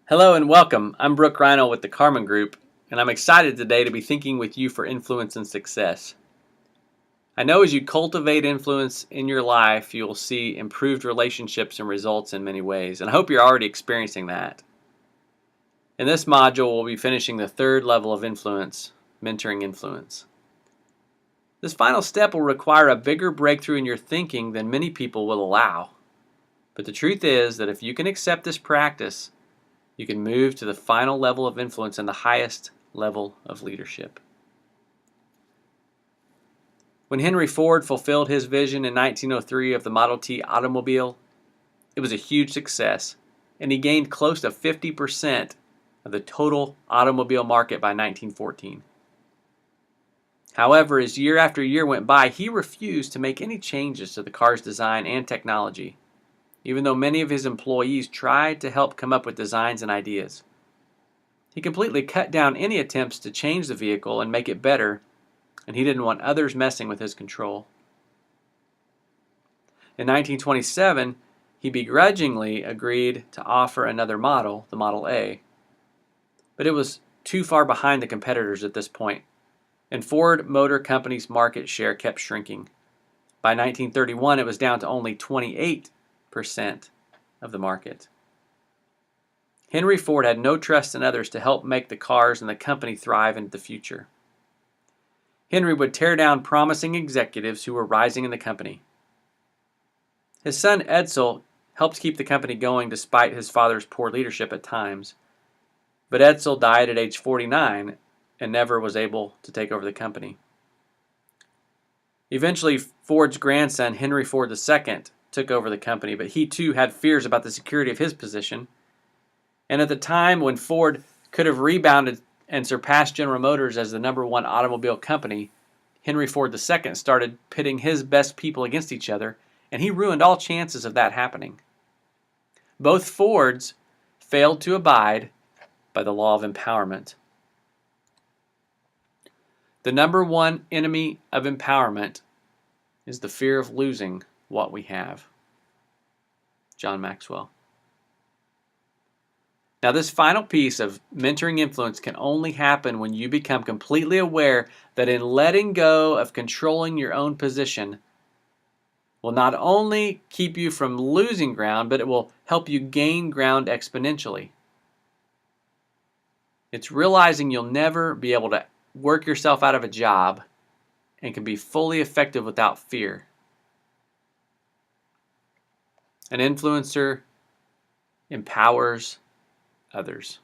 Hello and welcome. I'm Brooke Rhino with the Carmen Group, and I'm excited today to be thinking with you for influence and success. I know as you cultivate influence in your life, you will see improved relationships and results in many ways, and I hope you're already experiencing that. In this module, we'll be finishing the third level of influence, mentoring influence. This final step will require a bigger breakthrough in your thinking than many people will allow. But the truth is that if you can accept this practice, you can move to the final level of influence and the highest level of leadership. When Henry Ford fulfilled his vision in 1903 of the Model T automobile, it was a huge success, and he gained close to 50% of the total automobile market by 1914. However, as year after year went by, he refused to make any changes to the car's design and technology, even though many of his employees tried to help come up with designs and ideas. He completely cut down any attempts to change the vehicle and make it better, and he didn't want others messing with his control. In 1927, he begrudgingly agreed to offer another model, the Model A, but it was too far behind the competitors at this point, and Ford Motor Company's market share kept shrinking. By 1931, it was down to only 28% of the market. Henry Ford had no trust in others to help make the cars and the company thrive into the future. Henry would tear down promising executives who were rising in the company. His son Edsel helped keep the company going despite his father's poor leadership at times, but Edsel died at age 49 and never was able to take over the company. Eventually, Ford's grandson, Henry Ford II, took over the company, but he too had fears about the security of his position. And at the time when Ford could have rebounded and surpassed General Motors as the #1 automobile company, Henry Ford II started pitting his best people against each other, and he ruined all chances of that happening. Both Fords failed to abide by the law of empowerment. The #1 enemy of empowerment is the fear of losing what we have. John Maxwell. Now, this final piece of mentoring influence can only happen when you become completely aware that in letting go of controlling your own position will not only keep you from losing ground, but it will help you gain ground exponentially. It's realizing you'll never be able to work yourself out of a job and can be fully effective without fear. An influencer empowers others.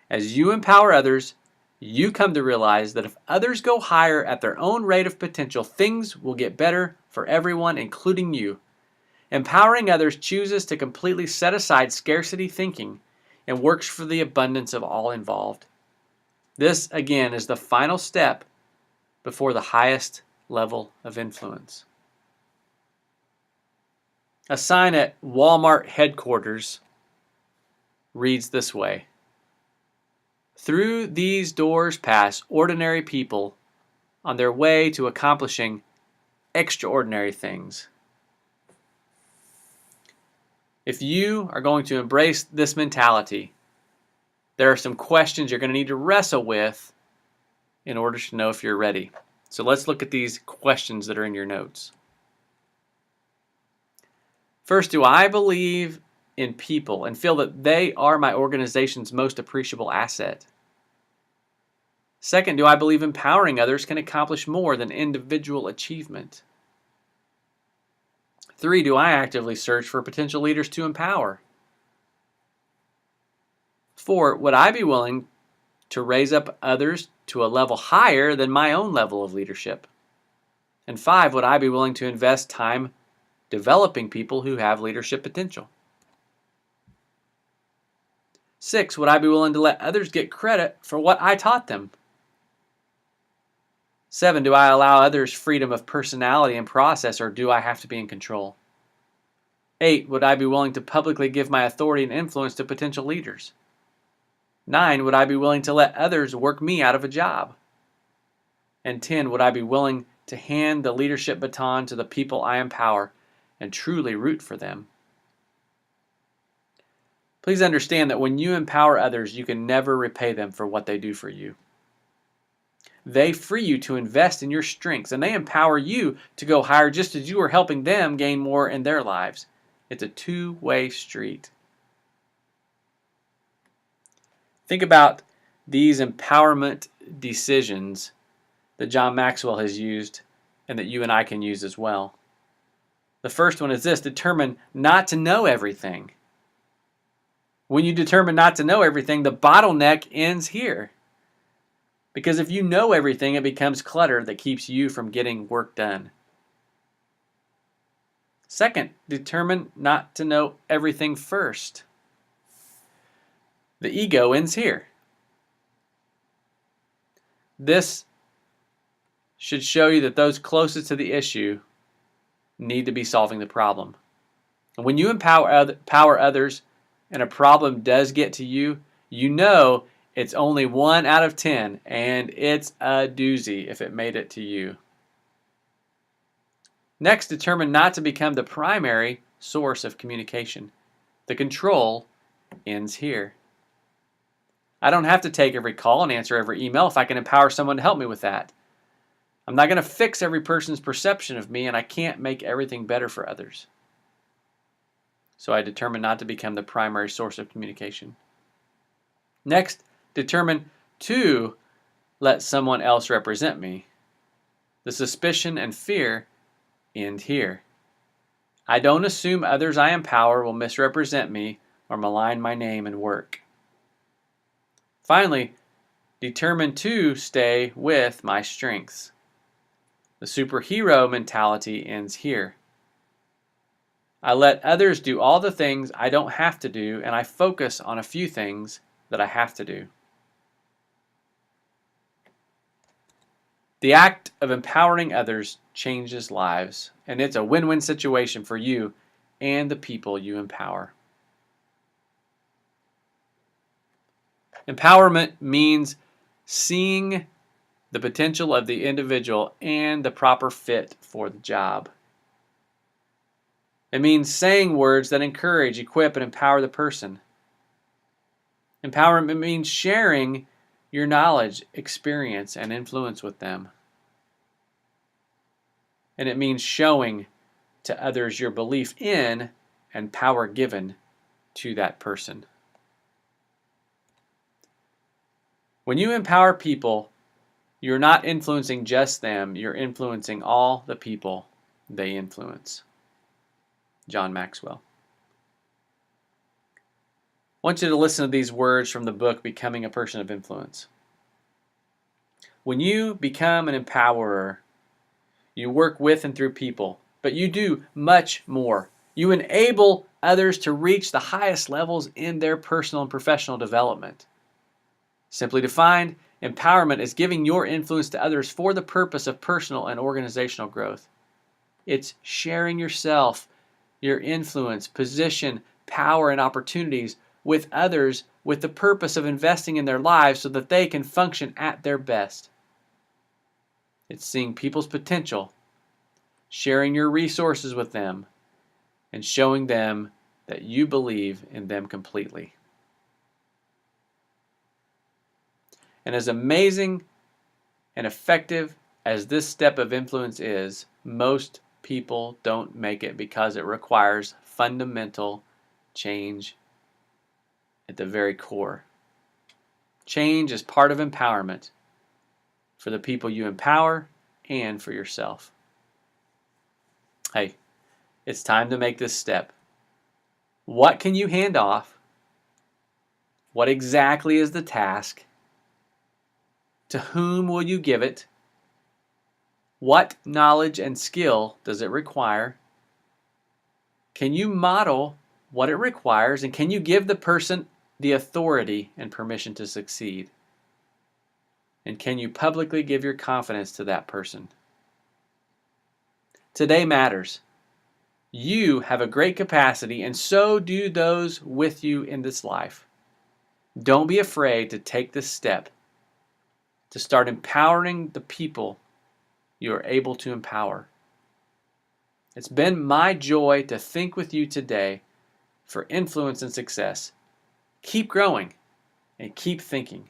As you empower others, you come to realize that if others go higher at their own rate of potential, things will get better for everyone, including you. Empowering others chooses to completely set aside scarcity thinking and works for the abundance of all involved. This, again, is the final step before the highest level of influence. A sign at Walmart headquarters reads this way: "Through these doors pass ordinary people on their way to accomplishing extraordinary things." If you are going to embrace this mentality, there are some questions you're going to need to wrestle with in order to know if you're ready. So let's look at these questions that are in your notes. First, do I believe in people and feel that they are my organization's most appreciable asset? Second, do I believe empowering others can accomplish more than individual achievement? 3, do I actively search for potential leaders to empower? 4, would I be willing to raise up others to a level higher than my own level of leadership? And 5, would I be willing to invest time developing people who have leadership potential? 6, would I be willing to let others get credit for what I taught them? 7, do I allow others freedom of personality and process, or do I have to be in control? 8, would I be willing to publicly give my authority and influence to potential leaders? 9, would I be willing to let others work me out of a job? And 10, would I be willing to hand the leadership baton to the people I empower and truly root for them? Please understand that when you empower others, you can never repay them for what they do for you. They free you to invest in your strengths, and they empower you to go higher just as you are helping them gain more in their lives. It's a two-way street. Think about these empowerment decisions that John Maxwell has used and that you and I can use as well. The first one is this: determine not to know everything. When you determine not to know everything, the bottleneck ends here. Because if you know everything, it becomes clutter that keeps you from getting work done. Second, determine not to know everything first. The ego ends here. This should show you that those closest to the issue need to be solving the problem. And when you empower others and a problem does get to you, you know it's only 1 out of 10, and it's a doozy if it made it to you. Next, determine not to become the primary source of communication. The control ends here. I don't have to take every call and answer every email if I can empower someone to help me with that. I'm not going to fix every person's perception of me, and I can't make everything better for others. So I determine not to become the primary source of communication. Next, determine to let someone else represent me. The suspicion and fear end here. I don't assume others I empower will misrepresent me or malign my name and work. Finally, determine to stay with my strengths. The superhero mentality ends here. I let others do all the things I don't have to do, and I focus on a few things that I have to do. The act of empowering others changes lives, and it's a win-win situation for you and the people you empower. Empowerment means seeing the potential of the individual and the proper fit for the job. It means saying words that encourage, equip, and empower the person. Empowerment means sharing your knowledge, experience, and influence with them. And it means showing to others your belief in and power given to that person. When you empower people, you're not influencing just them, you're influencing all the people they influence. John Maxwell. I want you to listen to these words from the book, Becoming a Person of Influence. When you become an empowerer, you work with and through people, but you do much more. You enable others to reach the highest levels in their personal and professional development. Simply defined, empowerment is giving your influence to others for the purpose of personal and organizational growth. It's sharing yourself, your influence, position, power, and opportunities with others with the purpose of investing in their lives so that they can function at their best. It's seeing people's potential, sharing your resources with them, and showing them that you believe in them completely. And as amazing and effective as this step of influence is, most people don't make it because it requires fundamental change at the very core. Change is part of empowerment for the people you empower and for yourself. Hey, it's time to make this step. What can you hand off? What exactly is the task? To whom will you give it? What knowledge and skill does it require? Can you model what it requires, and can you give the person the authority and permission to succeed? And can you publicly give your confidence to that person? Today matters. You have a great capacity, and so do those with you in this life. Don't be afraid to take this step to start empowering the people you are able to empower. It's been my joy to think with you today for influence and success. Keep growing and keep thinking.